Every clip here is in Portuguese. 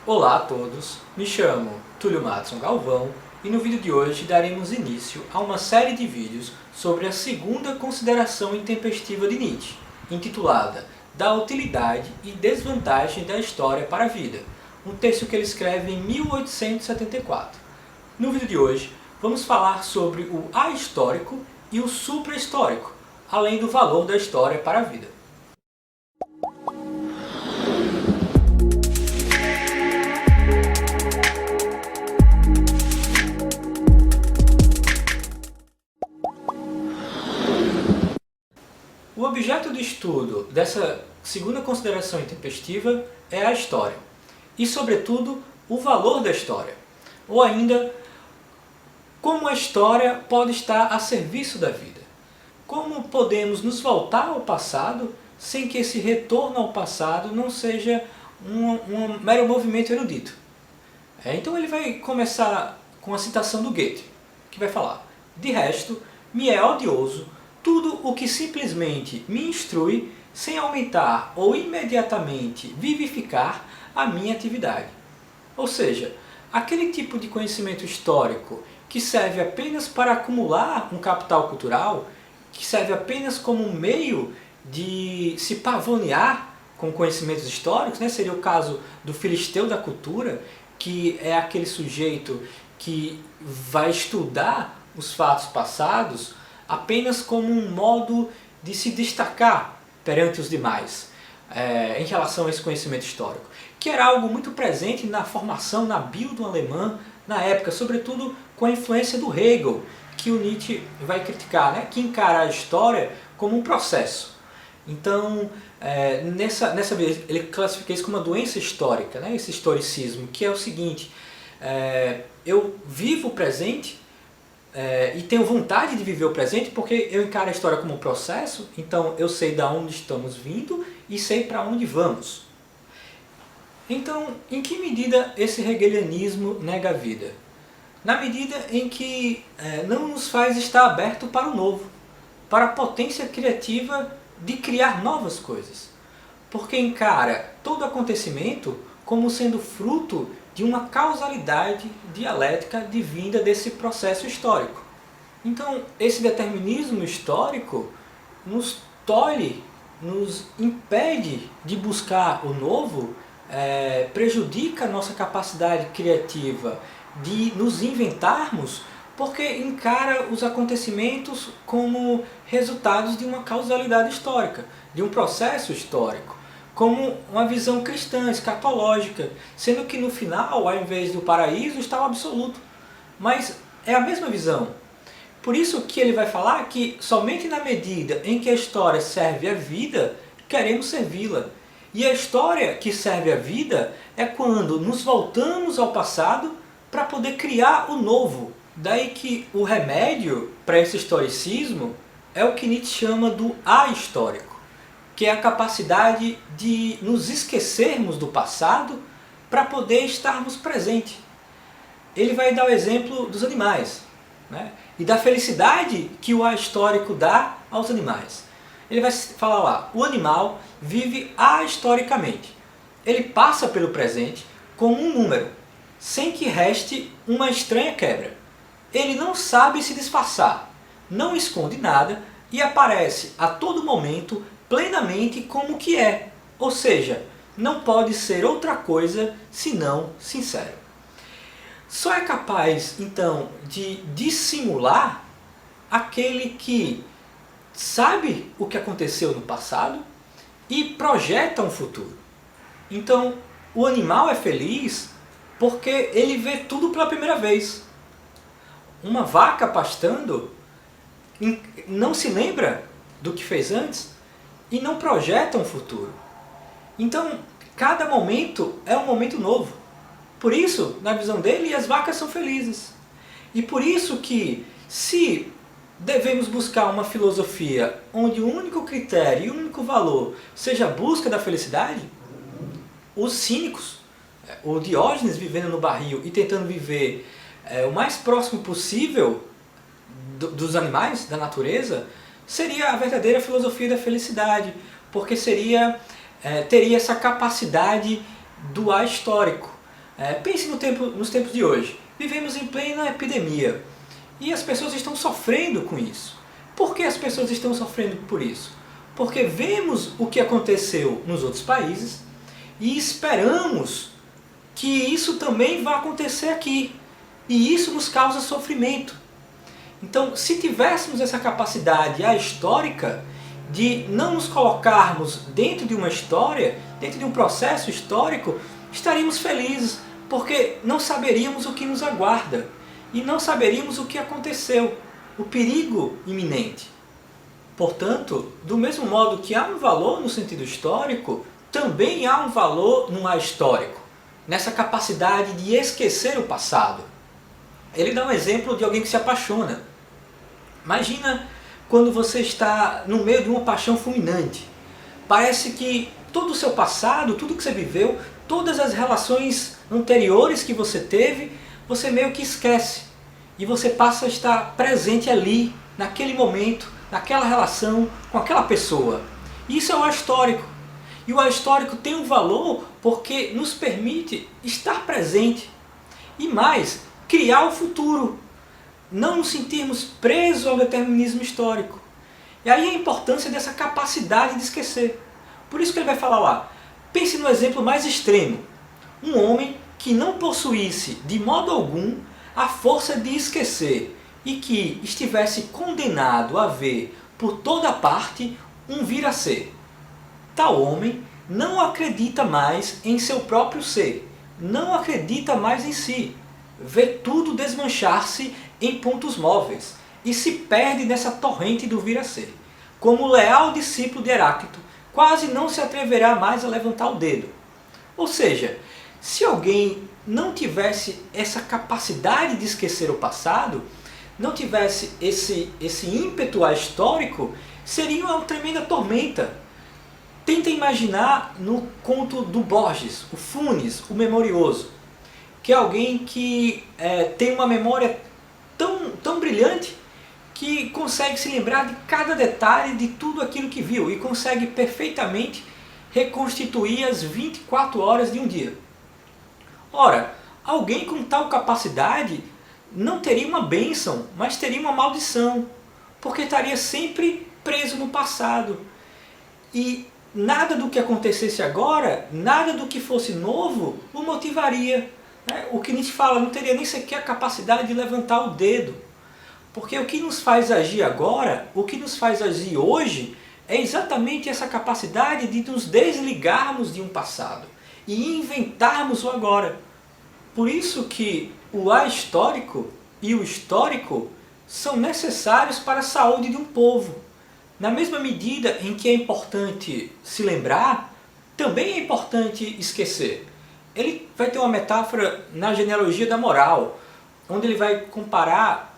Olá a todos, me chamo Túlio Matson Galvão e no vídeo de hoje daremos início a uma série de vídeos sobre a segunda consideração intempestiva de Nietzsche, intitulada Da Utilidade e Desvantagem da História para a Vida, um texto que ele escreve em 1874. No vídeo de hoje vamos falar sobre o ahistórico e o supra-histórico, além do valor da história para a vida. O objeto de estudo dessa segunda consideração intempestiva é a história, e sobretudo o valor da história, ou ainda como a história pode estar a serviço da vida. Como podemos nos voltar ao passado sem que esse retorno ao passado não seja um mero movimento erudito. Então ele vai começar com a citação do Goethe, que vai falar: de resto, me é odioso tudo o que simplesmente me instrui sem aumentar ou imediatamente vivificar a minha atividade. Ou seja, aquele tipo de conhecimento histórico que serve apenas para acumular um capital cultural, que serve apenas como um meio de se pavonear com conhecimentos históricos, né? Seria o caso do filisteu da cultura, que é aquele sujeito que vai estudar os fatos passados apenas como um modo de se destacar perante os demais em relação a esse conhecimento histórico, que era algo muito presente na formação, na Bildung alemã, na época, sobretudo com a influência do Hegel, que o Nietzsche vai criticar, né? Que encara a história como um processo. Então, nessa vez, ele classifica isso como uma doença histórica, né? Esse historicismo, que é o seguinte: eu vivo o presente e tenho vontade de viver o presente porque eu encaro a história como um processo, então eu sei de onde estamos vindo e sei para onde vamos. Então, em que medida esse hegelianismo nega a vida? Na medida em que não nos faz estar aberto para o novo, para a potência criativa de criar novas coisas. Porque encara todo acontecimento como sendo fruto de uma causalidade dialética advinda desse processo histórico. Então, esse determinismo histórico nos tolhe, nos impede de buscar o novo, prejudica a nossa capacidade criativa de nos inventarmos, porque encara os acontecimentos como resultados de uma causalidade histórica, de um processo histórico, como uma visão cristã, escatológica, sendo que no final, ao invés do paraíso, está o absoluto. Mas é a mesma visão. Por isso que ele vai falar que somente na medida em que a história serve à vida, queremos servi-la. E a história que serve à vida é quando nos voltamos ao passado para poder criar o novo. Daí que o remédio para esse historicismo é o que Nietzsche chama do ahistórico, que é a capacidade de nos esquecermos do passado para poder estarmos presentes. Ele vai dar o exemplo dos animais, né? E da felicidade que o ahistórico dá aos animais. Ele vai falar lá: o animal vive ahistoricamente. Ele passa pelo presente como um número, sem que reste uma estranha quebra. Ele não sabe se disfarçar, não esconde nada e aparece a todo momento plenamente como que é, ou seja, não pode ser outra coisa senão sincero. Só é capaz, então, de dissimular aquele que sabe o que aconteceu no passado e projeta um futuro. Então, o animal é feliz porque ele vê tudo pela primeira vez. Uma vaca pastando não se lembra do que fez antes e não projeta um futuro. Então, cada momento é um momento novo. Por isso, na visão dele, as vacas são felizes. E por isso que, se devemos buscar uma filosofia onde o único critério e o único valor seja a busca da felicidade, os cínicos, o Diógenes vivendo no barril e tentando viver o mais próximo possível dos animais, da natureza, seria a verdadeira filosofia da felicidade, porque teria essa capacidade do ahistórico. Pense nos tempos de hoje. Vivemos em plena epidemia e as pessoas estão sofrendo com isso. Por que as pessoas estão sofrendo por isso? Porque vemos o que aconteceu nos outros países e esperamos que isso também vá acontecer aqui. E isso nos causa sofrimento. Então, se tivéssemos essa capacidade histórica de não nos colocarmos dentro de uma história, dentro de um processo histórico, estaríamos felizes, porque não saberíamos o que nos aguarda e não saberíamos o que aconteceu, o perigo iminente. Portanto, do mesmo modo que há um valor no sentido histórico, também há um valor no ahistórico, nessa capacidade de esquecer o passado. Ele dá um exemplo de alguém que se apaixona. Imagina quando você está no meio de uma paixão fulminante. Parece que todo o seu passado, tudo que você viveu, todas as relações anteriores que você teve, você meio que esquece. E você passa a estar presente ali, naquele momento, naquela relação, com aquela pessoa. Isso é o ahistórico. E o ahistórico tem um valor porque nos permite estar presente. E mais, criar o futuro. Não nos sentirmos presos ao determinismo histórico. E aí a importância dessa capacidade de esquecer. Por isso que ele vai falar lá, pense no exemplo mais extremo. Um homem que não possuísse de modo algum a força de esquecer e que estivesse condenado a ver por toda parte um vir a ser. Tal homem não acredita mais em seu próprio ser, não acredita mais em si, vê tudo desmanchar-se em pontos móveis e se perde nessa torrente do vir a ser. Como o leal discípulo de Heráclito, quase não se atreverá mais a levantar o dedo. Ou seja, se alguém não tivesse essa capacidade de esquecer o passado, não tivesse esse ímpeto histórico, seria uma tremenda tormenta. Tenta imaginar no conto do Borges, o Funes, o Memorioso, que é alguém que tem uma memória tão brilhante que consegue se lembrar de cada detalhe de tudo aquilo que viu e consegue perfeitamente reconstituir as 24 horas de um dia. Ora, alguém com tal capacidade não teria uma bênção, mas teria uma maldição, porque estaria sempre preso no passado. E nada do que acontecesse agora, nada do que fosse novo, o motivaria. O que Nietzsche fala, não teria nem sequer a capacidade de levantar o dedo. Porque o que nos faz agir agora, o que nos faz agir hoje, é exatamente essa capacidade de nos desligarmos de um passado e inventarmos o agora. Por isso que o ahistórico e o histórico são necessários para a saúde de um povo. Na mesma medida em que é importante se lembrar, também é importante esquecer. Ele vai ter uma metáfora na genealogia da moral, onde ele vai comparar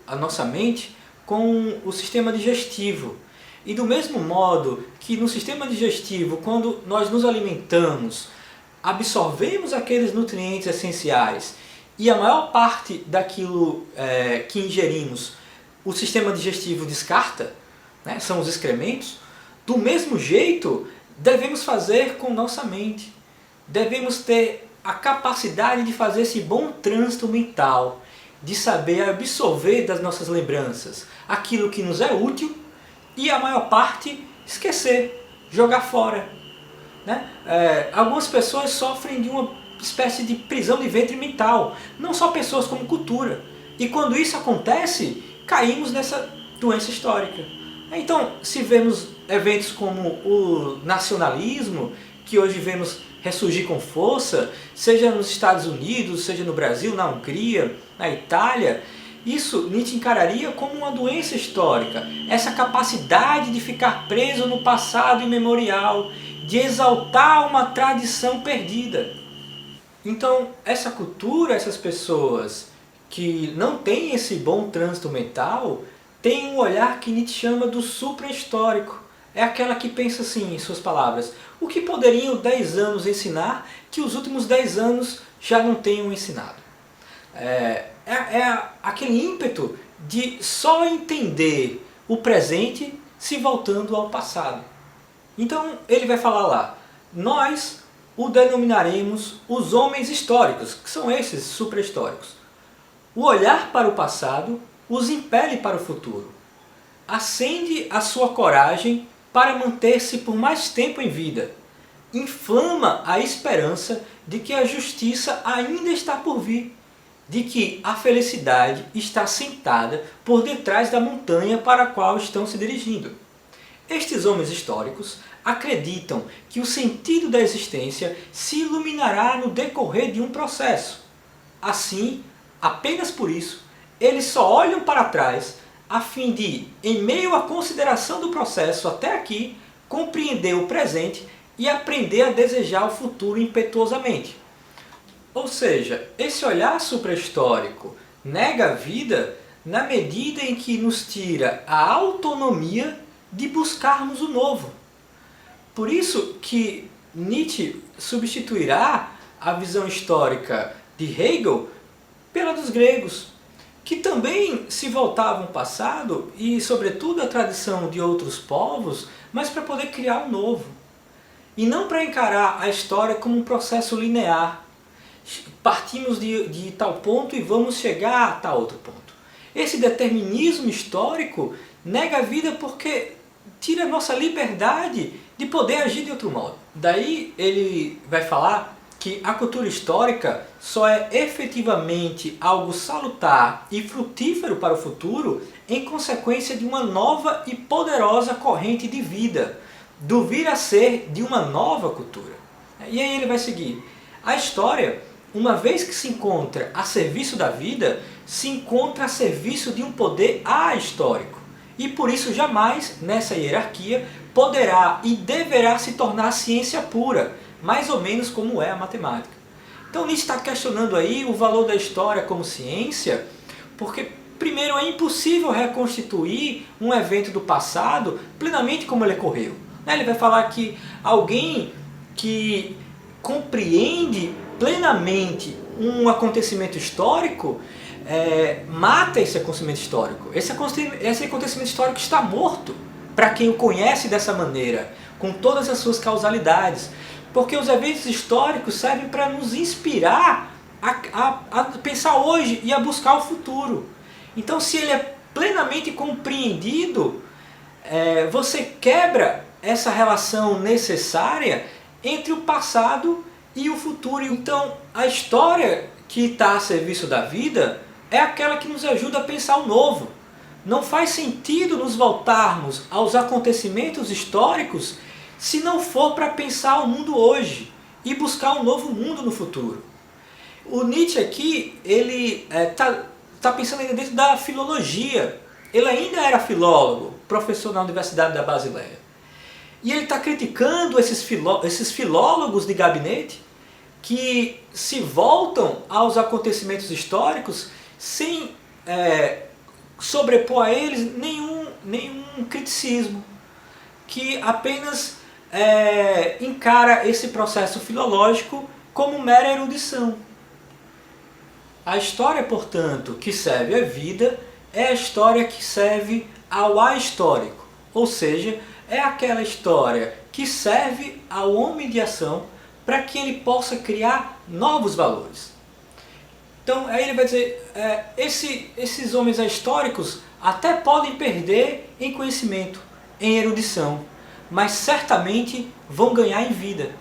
a nossa mente com o sistema digestivo. E do mesmo modo que no sistema digestivo, quando nós nos alimentamos, absorvemos aqueles nutrientes essenciais e a maior parte daquilo que ingerimos o sistema digestivo descarta, né, são os excrementos, do mesmo jeito devemos fazer com nossa mente. Devemos ter a capacidade de fazer esse bom trânsito mental, de saber absorver das nossas lembranças aquilo que nos é útil e a maior parte esquecer, jogar fora. Né? Algumas pessoas sofrem de uma espécie de prisão de ventre mental, não só pessoas como cultura. E quando isso acontece, caímos nessa doença histórica. Então, se vemos eventos como o nacionalismo, que hoje vemos ressurgir com força, seja nos Estados Unidos, seja no Brasil, na Hungria, na Itália, isso Nietzsche encararia como uma doença histórica. Essa capacidade de ficar preso no passado imemorial, de exaltar uma tradição perdida. Então, essa cultura, essas pessoas que não têm esse bom trânsito mental, têm um olhar que Nietzsche chama do supra-histórico. É aquela que pensa assim, em suas palavras, o que poderiam 10 anos ensinar que os últimos 10 anos já não tenham ensinado. É aquele ímpeto de só entender o presente se voltando ao passado. Então ele vai falar lá, nós o denominaremos os homens históricos, que são esses supra-históricos. O olhar para o passado os impele para o futuro. Acende a sua coragem para manter-se por mais tempo em vida. Inflama a esperança de que a justiça ainda está por vir, de que a felicidade está sentada por detrás da montanha para a qual estão se dirigindo. Estes homens históricos acreditam que o sentido da existência se iluminará no decorrer de um processo. Assim, apenas por isso, eles só olham para trás a fim de, em meio à consideração do processo até aqui, compreender o presente e aprender a desejar o futuro impetuosamente. Ou seja, esse olhar supra-histórico nega a vida na medida em que nos tira a autonomia de buscarmos o novo. Por isso que Nietzsche substituirá a visão histórica de Hegel pela dos gregos, que também se voltavam ao passado e, sobretudo, à tradição de outros povos, mas para poder criar um novo. E não para encarar a história como um processo linear. Partimos de tal ponto e vamos chegar a tal outro ponto. Esse determinismo histórico nega a vida porque tira a nossa liberdade de poder agir de outro modo. Daí ele vai falar que a cultura histórica só é efetivamente algo salutar e frutífero para o futuro em consequência de uma nova e poderosa corrente de vida, do vir a ser de uma nova cultura. E aí ele vai seguir. A história, uma vez que se encontra a serviço da vida, se encontra a serviço de um poder ahistórico. E por isso jamais, nessa hierarquia, poderá e deverá se tornar ciência pura, mais ou menos como é a matemática. Então Nietzsche está questionando aí o valor da história como ciência, porque primeiro é impossível reconstituir um evento do passado plenamente como ele ocorreu. Ele vai falar que alguém que compreende plenamente um acontecimento histórico mata esse acontecimento histórico. Esse acontecimento histórico está morto para quem o conhece dessa maneira, com todas as suas causalidades. Porque os eventos históricos servem para nos inspirar a pensar hoje e a buscar o futuro. Então, se ele é plenamente compreendido, você quebra essa relação necessária entre o passado e o futuro. Então, a história que está a serviço da vida é aquela que nos ajuda a pensar o novo. Não faz sentido nos voltarmos aos acontecimentos históricos se não for para pensar o mundo hoje e buscar um novo mundo no futuro. O Nietzsche aqui, ele está pensando ainda dentro da filologia. Ele ainda era filólogo, professor na Universidade da Basileia. E ele está criticando esses filólogos de gabinete que se voltam aos acontecimentos históricos sem sobrepor a eles nenhum criticismo, que apenas encara esse processo filológico como mera erudição. A história, portanto, que serve à vida é a história que serve ao ahistórico, ou seja, é aquela história que serve ao homem de ação para que ele possa criar novos valores. Então aí ele vai dizer, esses homens ahistóricos até podem perder em conhecimento, em erudição, mas certamente vão ganhar em vida.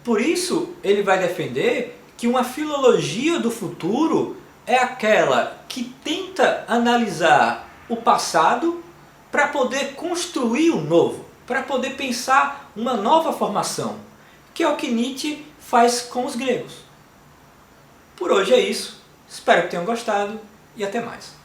Por isso ele vai defender que uma filologia do futuro é aquela que tenta analisar o passado para poder construir o novo, para poder pensar uma nova formação, que é o que Nietzsche faz com os gregos. Por hoje é isso, espero que tenham gostado e até mais.